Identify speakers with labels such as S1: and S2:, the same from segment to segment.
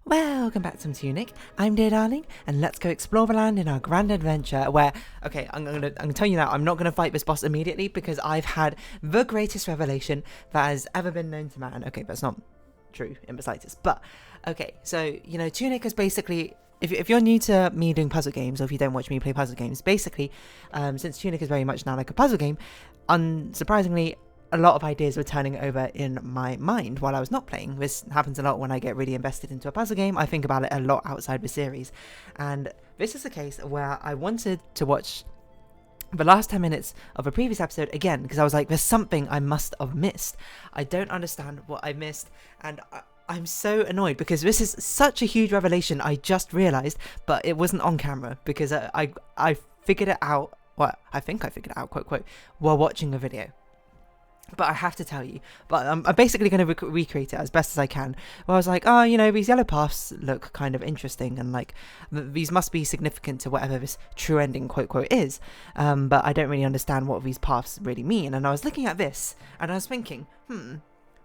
S1: Welcome back to Tunic. I'm dear darling, and let's go explore the land in our grand adventure where, okay, I'm gonna tell you now, I'm not gonna fight this boss immediately because I've had the greatest revelation that has ever been known to man. Okay, that's not true in the slightest, but okay, so, Tunic is basically, if you're new to me doing puzzle games, or if you don't watch me play puzzle games, basically, since Tunic is very much now like a puzzle game, unsurprisingly, a lot of ideas were turning over in my mind while I was not playing. This happens a lot when I get really invested into a puzzle game. I think about it a lot outside the series. And this is the case where I wanted to watch the last 10 minutes of a previous episode again, because I was like, there's something I must have missed. I don't understand what I missed. And I'm so annoyed because this is such a huge revelation I just realized, but it wasn't on camera because I figured it out. Well, I think I figured it out, quote, quote, while watching a video. But I have to tell you, I'm basically going to recreate it as best as I can. Where I was like, these yellow paths look kind of interesting, and like these must be significant to whatever this true ending quote quote is. But I don't really understand what these paths really mean. And I was looking at this, and I was thinking,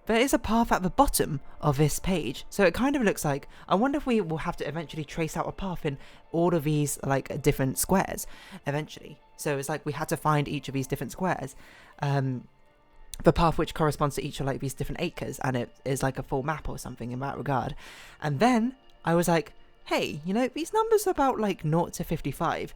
S1: there is a path at the bottom of this page, so it kind of looks like, I wonder if we will have to eventually trace out a path in all of these like different squares eventually. So it's like we had to find each of these different squares. The path which corresponds to each of like these different acres, and it is like a full map or something in that regard. And then I was like, hey, these numbers are about like 0 to 55.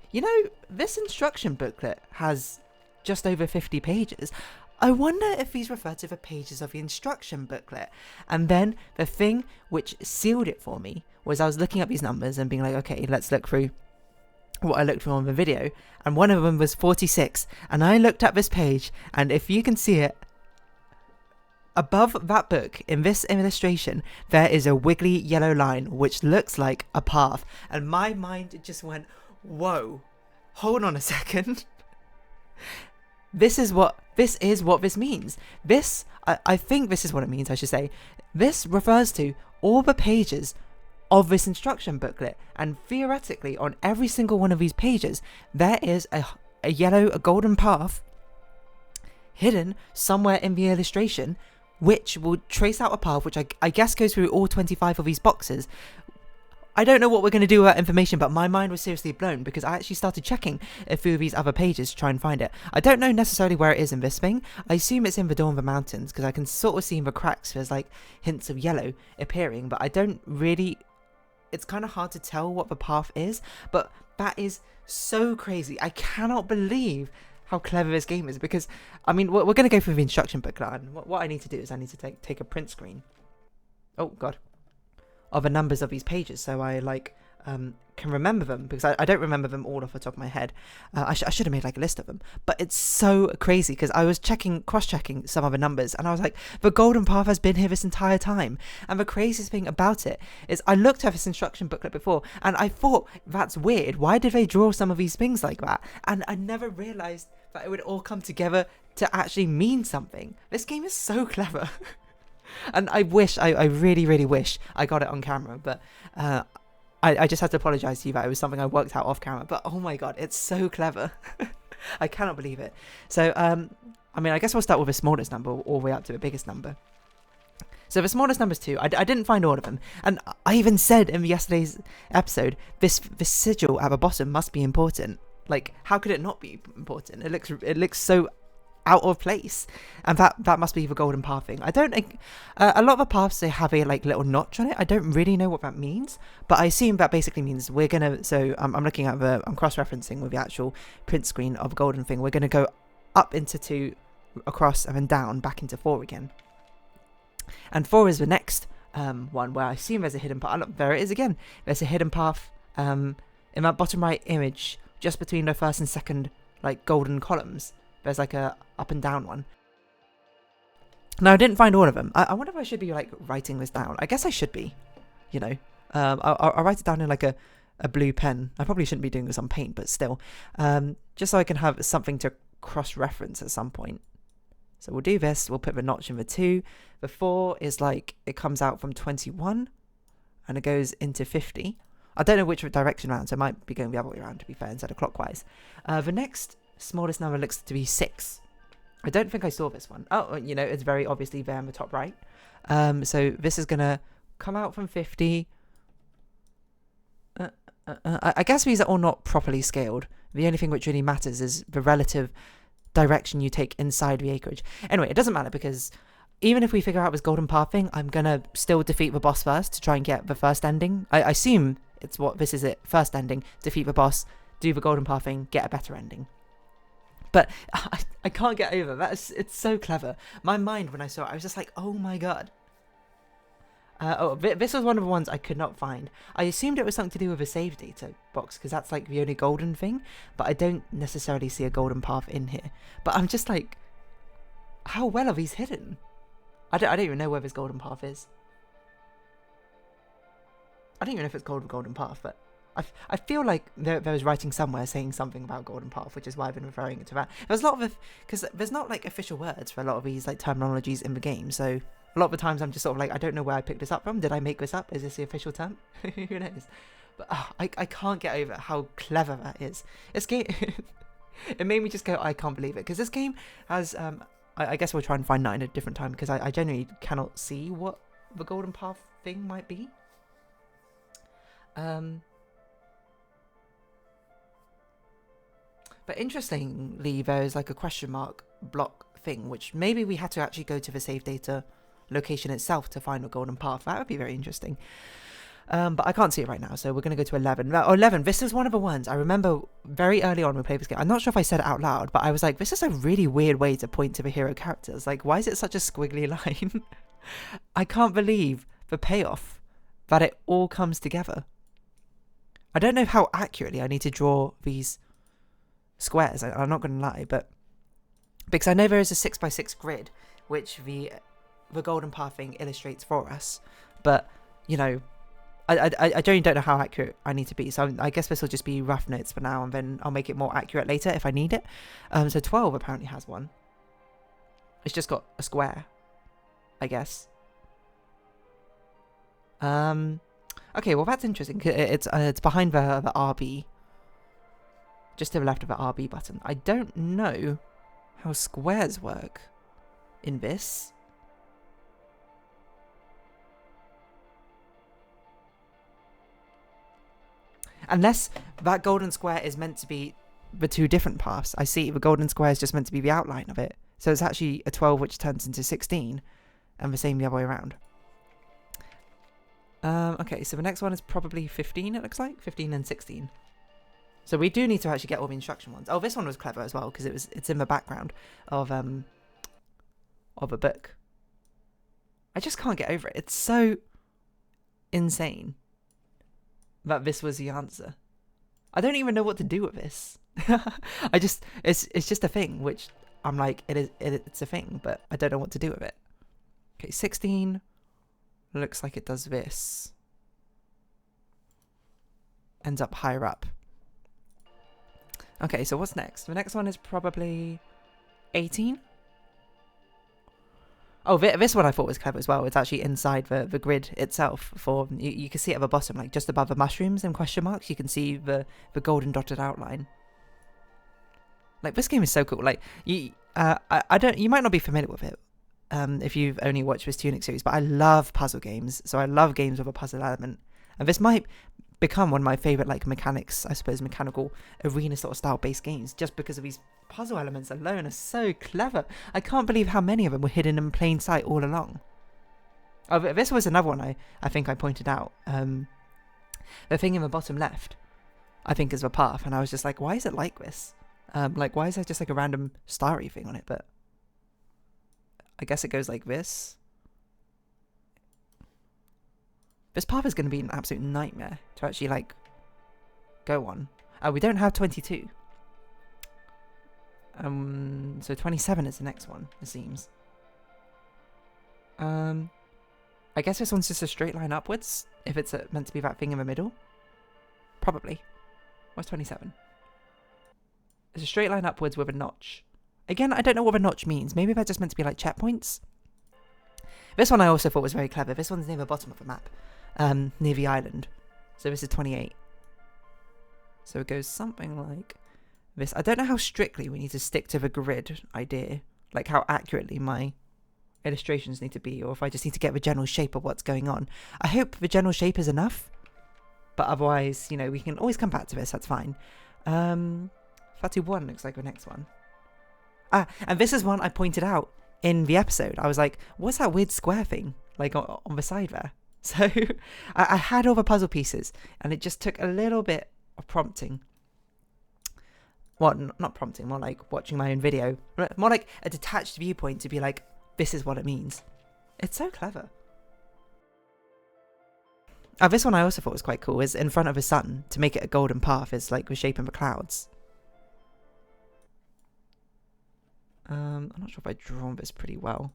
S1: This instruction booklet has just over 50 pages. I wonder if these refer to the pages of the instruction booklet. And then the thing which sealed it for me was I was looking at these numbers and being like, okay, let's look through what I looked for on the video, and one of them was 46, and I looked at this page, and if you can see it, above that book, in this illustration, there is a wiggly yellow line which looks like a path, and my mind just went, whoa, hold on a second. This is what this means. I think this is what it means, I should say. This refers to all the pages of this instruction booklet, and theoretically on every single one of these pages there is a golden path hidden somewhere in the illustration, which will trace out a path which I guess goes through all 25 of these boxes. I don't know what we're going to do with that information, but my mind was seriously blown because I actually started checking a few of these other pages to try and find it. I don't know necessarily where it is in this thing. I assume it's in the Dawn of the Mountains because I can sort of see in the cracks there's like hints of yellow appearing, but I don't really... It's kind of hard to tell what the path is, but that is so crazy. I cannot believe how clever this game is, because I mean we're going to go through the instruction booklet, and what I need to do is I need to take a print screen, oh god, of the numbers of these pages so I can remember them, because I don't remember them all off the top of my head. I should have made like a list of them, but it's so crazy because I was cross-checking some of the numbers, and I was like, the golden path has been here this entire time. And the craziest thing about it is I looked at this instruction booklet before and I thought, that's weird, why did they draw some of these things like that? And I never realized that it would all come together to actually mean something. This game is so clever. And I really, really wish I got it on camera, but I just had to apologise to you that it was something I worked out off camera, but oh my god, it's so clever. I cannot believe it. So, I mean, I guess we'll start with the smallest number all the way up to the biggest number. So the smallest number is 2. I didn't find all of them. And I even said in yesterday's episode, this sigil at the bottom must be important. Like, how could it not be important? It looks so out of place, and that must be the golden path thing. I don't a lot of the paths, they have a like little notch on it. I don't really know what that means, but I assume that basically means we're gonna, so I'm looking at I'm cross-referencing with the actual print screen of golden thing. We're gonna go up into 2, across, and then down back into 4 again, and 4 is the next one where I assume there's a hidden path. Look, there it is again. There's a hidden path in that bottom right image, just between the first and second like golden columns. There's like a up and down one. Now, I didn't find all of them. I wonder if I should be like writing this down. I guess I should be, I'll write it down in like a blue pen. I probably shouldn't be doing this on paint, but still, just so I can have something to cross-reference at some point. So we'll do this. We'll put the notch in the 2. The 4 is like, it comes out from 21 and it goes into 50. I don't know which direction around, so it might be going the other way around, to be fair, instead of clockwise. The next smallest number looks to be 6. I don't think I saw this one. Oh, it's very obviously there in the top right. So this is gonna come out from 50, I guess these are all not properly scaled. The only thing which really matters is the relative direction you take inside the acreage. Anyway, it doesn't matter because even if we figure out this golden path thing, I'm gonna still defeat the boss first to try and get the first ending. I assume it's what this is it. First ending, defeat the boss, do the golden path thing, get a better ending. But I can't get over that. It's so clever. My mind when I saw it, I was just like, oh my god. This was one of the ones I could not find. I assumed it was something to do with a save data box because that's like the only golden thing, but I don't necessarily see a golden path in here. But I'm just like, how well are these hidden? I don't even know where this golden path is. I don't even know if it's called golden path, but I feel like there was writing somewhere saying something about golden path, which is why I've been referring it to that. There's a lot of, because there's not like official words for a lot of these like terminologies in the game, so a lot of the times I'm just sort of like, I don't know where I picked this up from. Did I make this up? Is this the official term? Who knows? But I can't get over how clever that is. This game, it made me just go, I can't believe it, because this game has I guess we'll try and find that in a different time because I genuinely cannot see what the golden path thing might be. But interestingly, there's like a question mark block thing, which maybe we had to actually go to the save data location itself to find a golden path. That would be very interesting. But I can't see it right now, so we're going to go to 11. Oh, 11, this is one of the ones I remember very early on when we played this game. I'm not sure if I said it out loud, but I was like, this is a really weird way to point to the hero characters. Like, why is it such a squiggly line? I can't believe the payoff that it all comes together. I don't know how accurately I need to draw these squares, I'm not going to lie, but because I know there is a 6x6 grid, which the golden path thing illustrates for us, but, you know, I genuinely don't know how accurate I need to be, so I guess this will just be rough notes for now, and then I'll make it more accurate later if I need it. So 12 apparently has one. It's just got a square, I guess. Okay, well that's interesting. It's behind the RB, just to the left of the RB button. I don't know how squares work in this. Unless that golden square is meant to be the two different paths. I see the golden square is just meant to be the outline of it. So it's actually a 12 which turns into 16, and the same the other way around. Okay, so the next one is probably 15, it looks like. 15 and 16. So we do need to actually get all the instruction ones. Oh, this one was clever as well, because it's in the background of a book. I just can't get over it. It's so insane that this was the answer. I don't even know what to do with this. It's just a thing, which I'm like, it's a thing, but I don't know what to do with it. Okay, 16 looks like it does this. Ends up higher up. Okay, so what's next? The next one is probably 18. Oh, this one I thought was clever as well. It's actually inside the grid itself. For you can see it at the bottom, like just above the mushrooms and question marks. You can see the golden dotted outline. Like, this game is so cool. Like, you might not be familiar with it if you've only watched this Tunic series, but I love puzzle games. So I love games with a puzzle element, and this might become one of my favorite, like, mechanics, I suppose, mechanical arena sort of style based games, just because of these puzzle elements alone are so clever. I can't believe how many of them were hidden in plain sight all along. Oh, this was another one I think I pointed out. The thing in the bottom left, I think, is the path, and I was just like, why is it like this? Like, why is there just like a random starry thing on it? But I guess it goes like this. This path is going to be an absolute nightmare to actually, like, go on. We don't have 22. So 27 is the next one, it seems. I guess this one's just a straight line upwards, if it's meant to be that thing in the middle. Probably. What's 27? It's a straight line upwards with a notch. Again, I don't know what a notch means. Maybe they're just meant to be like checkpoints. This one I also thought was very clever. This one's near the bottom of the map. Near the island. So this is 28. So it goes something like this. I don't know how strictly we need to stick to the grid idea. Like, how accurately my illustrations need to be, or if I just need to get the general shape of what's going on. I hope the general shape is enough. But otherwise, you know, we can always come back to this. That's fine. 31 looks like the next one. And this is one I pointed out in the episode. I was like, what's that weird square thing, like on the side there? So I had all the puzzle pieces, and it just took a little bit of prompting. Well, not prompting, more like watching my own video. More like a detached viewpoint to be like, this is what it means. It's so clever. This one I also thought was quite cool, is in front of the sun, to make it a golden path, is like the shape of the clouds. I'm not sure if I've drawn this pretty well.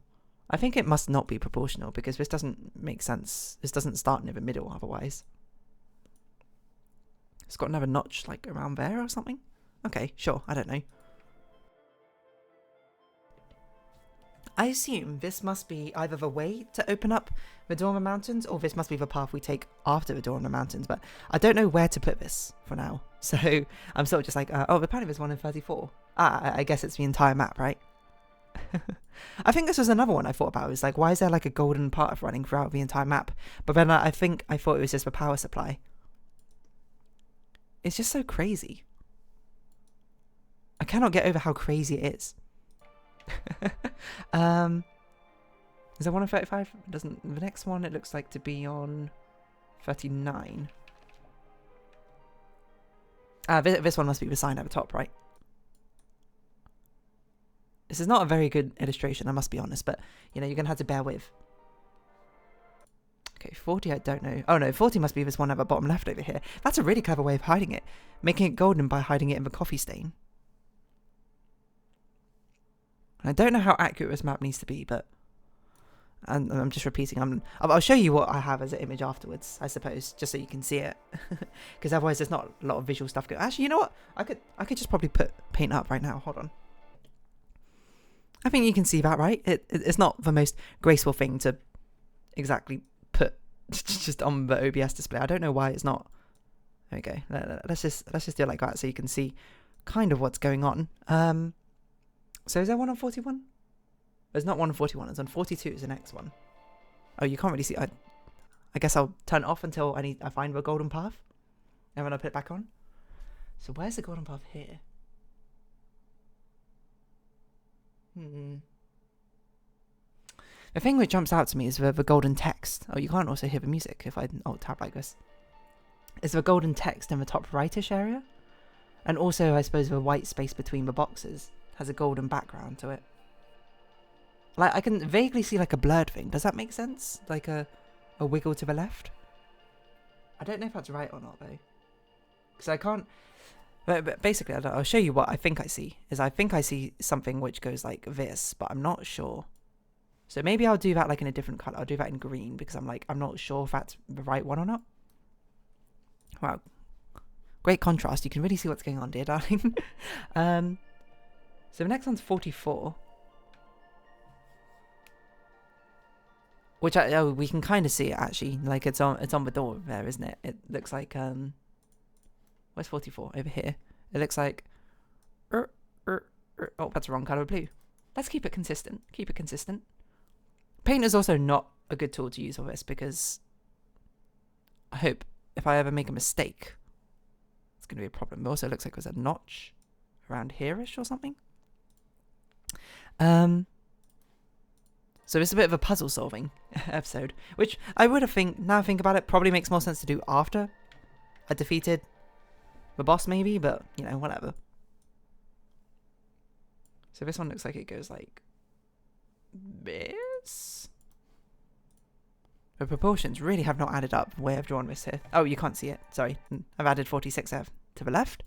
S1: I think it must not be proportional, because this doesn't make sense. This doesn't start near the middle otherwise. It's got another notch like around there or something. Okay, sure, I don't know. I assume this must be either the way to open up the door on the mountains, or this must be the path we take after the door on the mountains, but I don't know where to put this for now. So I'm sort of just like, oh, apparently there's one in 34. I guess it's the entire map, right? I think this was another one I thought about. It was like, why is there like a golden path running throughout the entire map? But then I thought it was just the power supply. It's just so crazy. I cannot get over how crazy it is. Is there one on 35? Doesn't the next one? It looks like to be on 39. This one must be the sign at the top, right? This is not a very good illustration, I must be honest, but you know, you're gonna have to bear with. Okay, 40, I don't know. Oh no, 40 must be this one at the bottom left over here. That's a really clever way of hiding it, making it golden by hiding it in the coffee stain. I don't know how accurate this map needs to be, but and I'm just repeating. I'll show you what I have as an image afterwards, I suppose, just so you can see it, because otherwise there's not a lot of visual stuff going. Actually, you know what? I could just probably put paint up right now. Hold on. I think you can see that, right? It's not the most graceful thing to exactly put just on the OBS display. I don't know why it's not. There we go. Let's just do it like that so you can see kind of what's going on. So is there one on 41? There's not one on 41. It's on 42 is the next one. Oh, you can't really see. I guess I'll turn it off until I find the golden path, and then I'll put it back on. So where's the golden path here? The thing that jumps out to me is the golden text. Oh, you can't also hear the music if I tab like this. It's the golden text in the top rightish area, and also I suppose the white space between the boxes has a golden background to it. Like I can vaguely see like a blurred thing. Does that make sense? Like a wiggle to the left. I don't know if that's right or not though, because I can't. But basically, I'll show you what I think I see. I think I see something which goes like this, but I'm not sure. So maybe I'll do that like in a different color. I'll do that in green because I'm not sure if that's the right one or not. Wow. Great contrast. You can really see what's going on, dear darling. So the next one's 44. Which we can kind of see it actually. Like it's on the door there, isn't it? It looks like where's 44? Over here. It looks like oh, that's the wrong color of blue. Let's keep it consistent. Keep it consistent. Paint is also not a good tool to use for this because I hope if I ever make a mistake, it's going to be a problem. It also looks like there's a notch around here-ish or something. So it's a bit of a puzzle solving episode, which I would have now think about it, probably makes more sense to do after I defeated the boss maybe, but you know, whatever. So this one looks like it goes like this. The proportions really have not added up the way I've drawn this here. Oh, you can't see it. Sorry. I've added 46 to the left.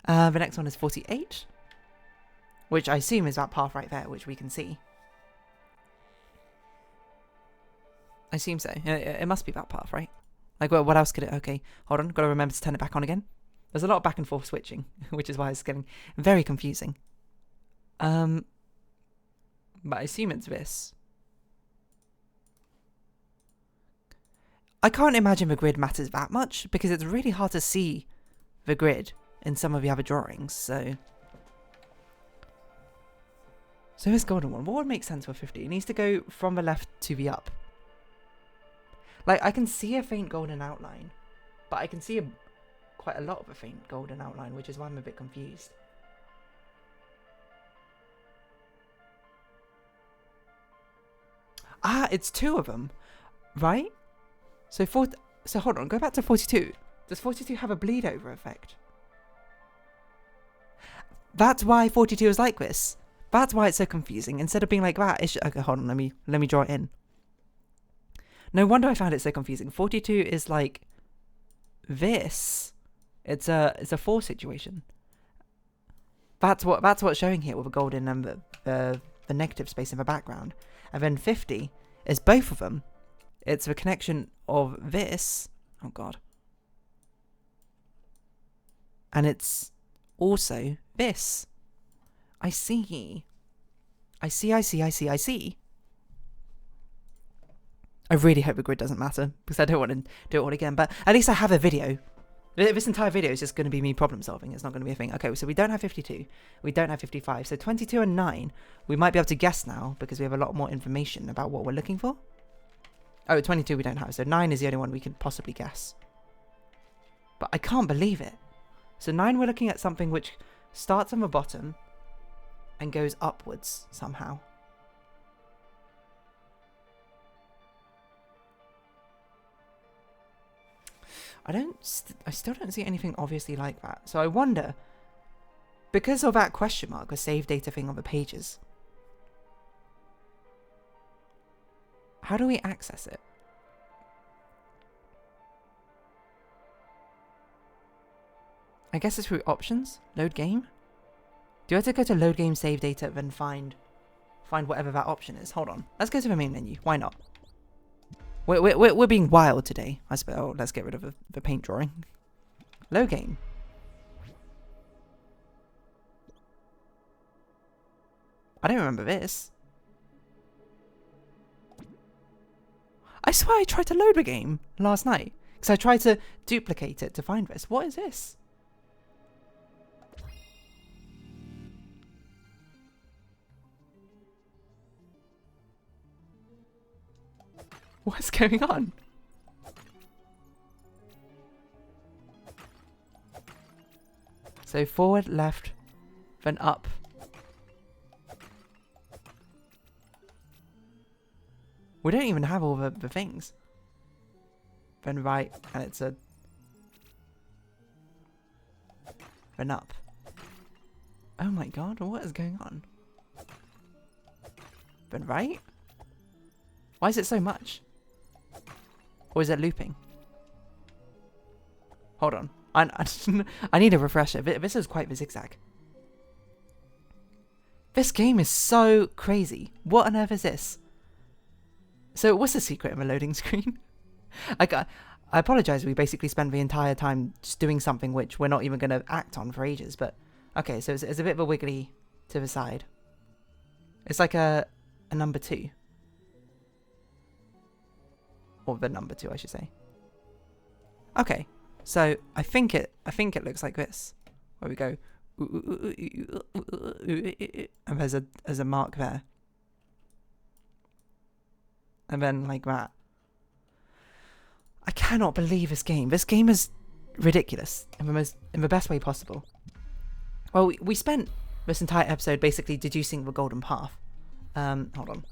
S1: The next one is 48, which I assume is that path right there, which we can see. I assume so. It must be that path, right? Like, well, what else could it... Okay, hold on. Got to remember to turn it back on again. There's a lot of back and forth switching, which is why it's getting very confusing. But I assume it's this. I can't imagine the grid matters that much, because it's really hard to see the grid in some of the other drawings, so... So this golden one, what would make sense for 50? It needs to go from the left to the up. Like, I can see a faint golden outline. But I can see quite a lot of a faint golden outline, which is why I'm a bit confused. Ah, it's 2 of them, right? So hold on, go back to 42. Does 42 have a bleed over effect? That's why 42 is like this. That's why it's so confusing. Instead of being like that, okay, hold on, let me draw it in. No wonder I found it so confusing. 42 is like this. It's a 4 situation. That's what's showing here with a golden and the negative space in the background. And then 50 is both of them. It's the connection of this. Oh god. And it's also this. I see. I really hope the grid doesn't matter, because I don't want to do it all again, but at least I have a video. This entire video is just going to be me problem solving. It's not going to be a thing. Okay, so we don't have 52. We don't have 55. So 22 and 9, we might be able to guess now, because we have a lot more information about what we're looking for. Oh, 22 we don't have. So 9 is the only one we could possibly guess. But I can't believe it. So 9, we're looking at something which starts on the bottom and goes upwards somehow. I still don't see anything obviously like that. So I wonder, because of that question mark, the save data thing on the pages, how do we access it? I guess it's through options, load game. Do I have to go to load game, save data, then find whatever that option is? Hold on, let's go to the main menu. Why not? We're being wild today. I suppose. Oh, let's get rid of the paint drawing. Load game. I don't remember this. I swear I tried to load the game last night, because I tried to duplicate it to find this. What is this? What's going on? So forward, left, then up. We don't even have all the things. Then right, and it's a... then up. Oh my god, what is going on? Then right? Why is it so much? Or is it looping? Hold on. I need a refresher. This is quite the zigzag. This game is so crazy. What on earth is this? So what's the secret of a loading screen? I apologize. We basically spent the entire time just doing something which we're not even going to act on for ages. But okay, so it's a bit of a wiggly to the side. It's like a number 2. Or the number 2, I should say. Okay, so I think it looks like this, where we go, and there's a mark there, and then like that. I cannot believe this game. This game is ridiculous in the best way possible. Well, we spent this entire episode basically deducing the golden path. Hold on.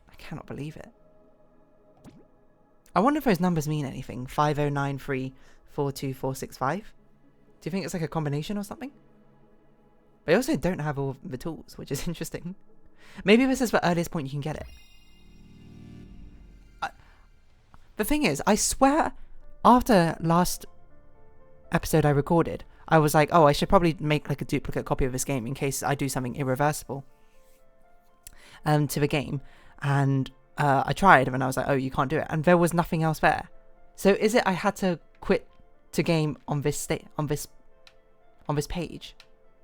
S1: I cannot believe it. I wonder if those numbers mean anything. 509342465. Do you think it's like a combination or something? They also don't have all the tools, which is interesting. Maybe this is the earliest point you can get it. The thing is, I swear, after last episode I recorded, I was like, oh, I should probably make like a duplicate copy of this game in case I do something irreversible to the game. And I tried, and I was like, oh, you can't do it. And there was nothing else there. So is it I had to quit to game on this page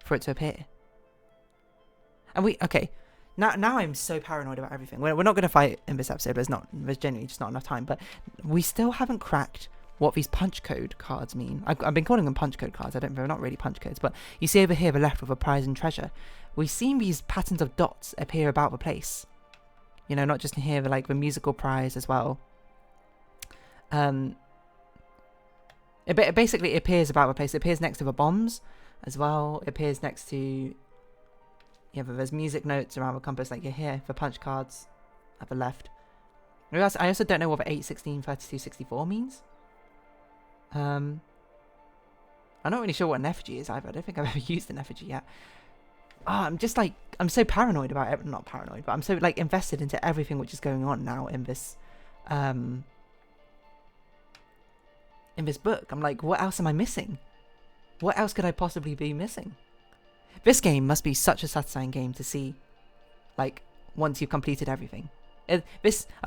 S1: for it to appear? And okay. Now I'm so paranoid about everything. We're not going to fight in this episode. There's genuinely just not enough time. But we still haven't cracked what these punch code cards mean. I've been calling them punch code cards. They're not really punch codes. But you see over here, the left with a prize and treasure. We've seen these patterns of dots appear about the place. You know, not just in here, but like the musical prize as well. It basically appears about the place. It appears next to the bombs as well. It appears next to... Yeah, but there's music notes around the compass, like you're here, for punch cards at the left. I also don't know what the 8, 16, 32, 64 means. I'm not really sure what an effigy is either. I don't think I've ever used an effigy yet. I'm just like, I'm so paranoid about it. Not paranoid, but I'm so like invested into everything which is going on now in this book. I'm like, what else am I missing? What else could I possibly be missing? This game must be such a satisfying game to see, like, once you've completed everything.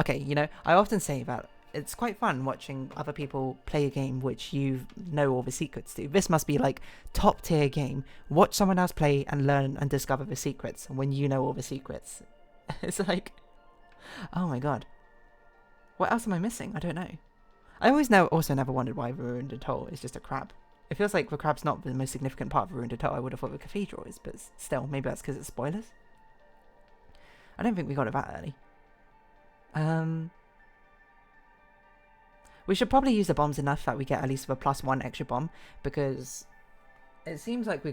S1: Okay, you know, I often say that it's quite fun watching other people play a game which you know all the secrets to. This must be like top tier game. Watch someone else play and learn and discover the secrets when you know all the secrets. It's like, oh my god. What else am I missing? I don't know. I also never wondered why the Ruined Atoll is just a crab. It feels like the crab's not the most significant part of the Ruined Atoll. I would have thought the cathedral is, but still, maybe that's because it's spoilers. I don't think we got it that early. We should probably use the bombs enough that we get at least the +1 extra bomb, because it seems like we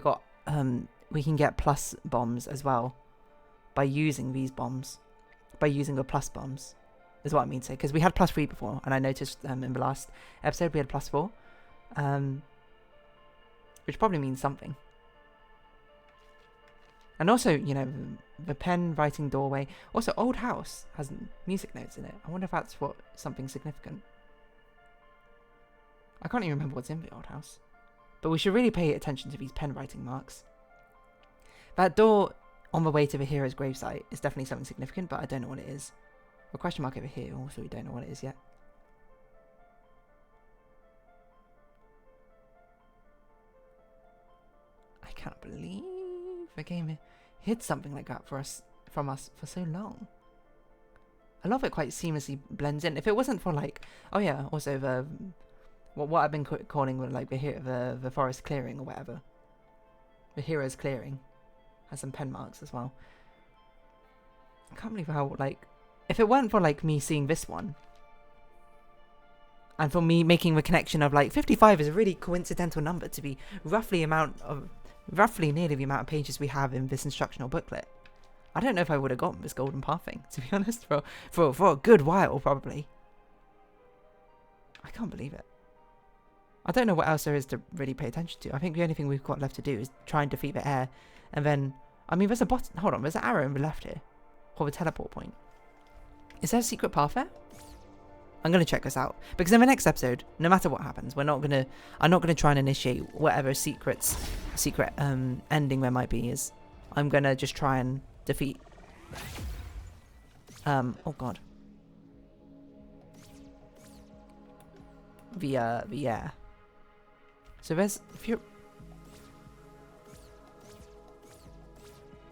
S1: can get plus bombs as well by using these bombs, by using the plus bombs, is what I mean to say, because we had +3 before, and I noticed in the last episode we had +4, which probably means something. And also, you know, the pen writing doorway. Also, old house has music notes in it. I wonder if that's something significant. I can't even remember what's in the old house. But we should really pay attention to these pen writing marks. That door on the way to the hero's gravesite is definitely something significant, but I don't know what it is. A question mark over here, also we don't know what it is yet. I can't believe the game hid something like that from us for so long. I love it quite seamlessly blends in. If it wasn't for like, oh yeah, also the what I've been calling like the forest clearing or whatever, the hero's clearing has some pen marks as well. I can't believe how, like, if it weren't for like me seeing this one and for me making the connection of like 55 is a really coincidental number to be roughly nearly the amount of pages we have in this instructional booklet. I don't know if I would have gotten this golden path thing, to be honest, for a good while, probably. I can't believe it. I don't know what else there is to really pay attention to. I think the only thing we've got left to do is try and defeat the air, and then, I mean, there's a button, hold on, there's an arrow on the left here, for the teleport point. Is there a secret path there? I'm going to check this out, because in the next episode, no matter what happens, I'm not going to try and initiate whatever secret ending there might be. I'm going to just try and defeat, oh god, the air. So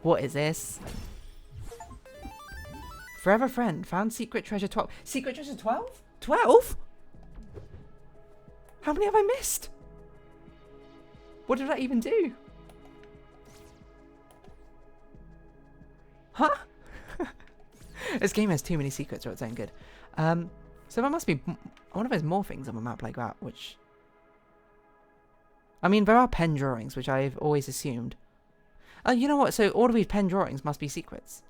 S1: what is this? Forever friend, found secret treasure 12. Secret treasure 12? 12? How many have I missed? What did I even do? Huh? This game has too many secrets or it's ain't good. So there must be, I wonder if there's more things on a map like that, which, I mean, there are pen drawings, which I've always assumed. You know what, so all of these pen drawings must be secrets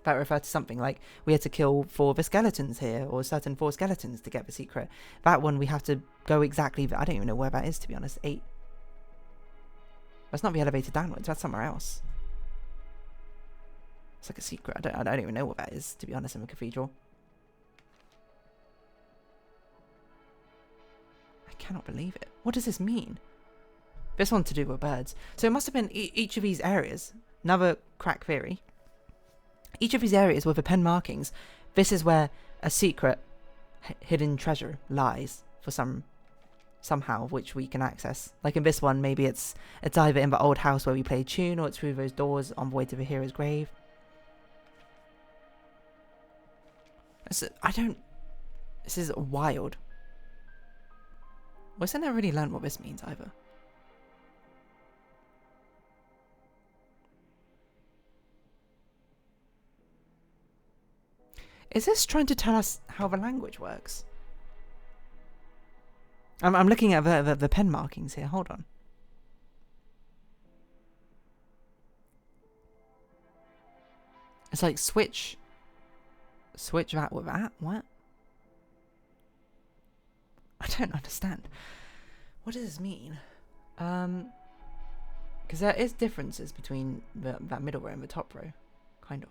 S1: that refer to something, like we had to kill 4 of the skeletons here, or certain 4 skeletons to get the secret. That one we have to go exactly, I don't even know where that is, to be honest. 8. That's not the elevator downwards, that's somewhere else. It's like a secret, I don't even know what that is, to be honest, in the cathedral. I cannot believe it. What does this mean? This one to do with birds. So it must have been each of these areas, another crack theory, each of these areas with the pen markings, this is where a secret hidden treasure lies for somehow, which we can access. Like in this one, maybe it's either in the old house where we played Tune, or it's through those doors on the way to the hero's grave. This is wild. Well, I never really learned what this means either. Is this trying to tell us how the language works? I'm looking at the pen markings here. Hold on. It's like switch that with that. What? I don't understand. What does this mean? Because there is differences between that middle row and the top row, kind of.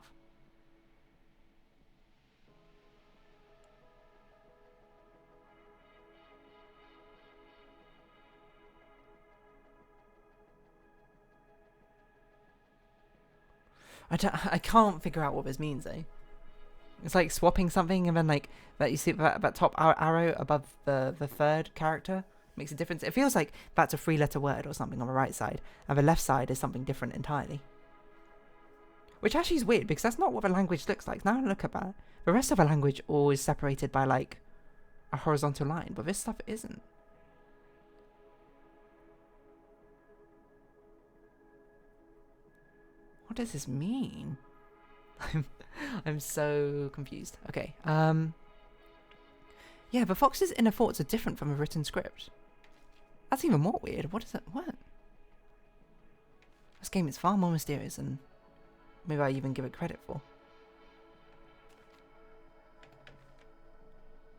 S1: I can't figure out what this means, eh? It's like swapping something, and then like that you see that top arrow above the third character makes a difference. It feels like that's a 3-letter word or something on the right side, and the left side is something different entirely. Which actually is weird, because that's not what the language looks like. Now look at that. The rest of the language all is separated by like a horizontal line, but this stuff isn't. What does this mean? I'm so confused. Okay. Yeah, the fox's inner thoughts are different from a written script. That's even more weird. What is that? What? This game is far more mysterious than maybe I even give it credit for.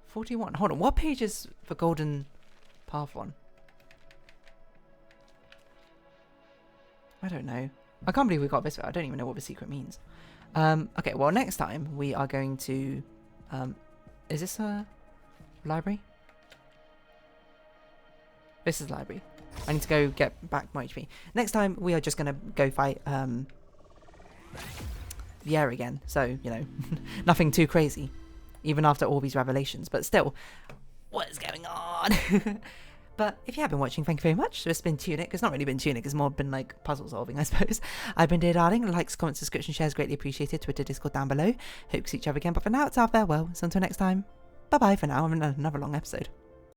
S1: 41. Hold on. What page is the golden path on? I don't know. I can't believe we got this far. I don't even know what the secret means. Okay, well, next time we are going to... is this a library? This is library. I need to go get back my HP. Next time we are just going to go fight the air again. So, you know, nothing too crazy. Even after all these revelations. But still, what is going on? But if you have been watching, thank you very much. So it's been Tunic. It's not really been Tunic. It's more been like puzzle solving, I suppose. I've been Dear Darling. Likes, comments, subscription, shares greatly appreciated. Twitter, Discord down below. Hope to see each other again. But for now, it's our farewell. So until next time, bye-bye for now. I'm in another long episode.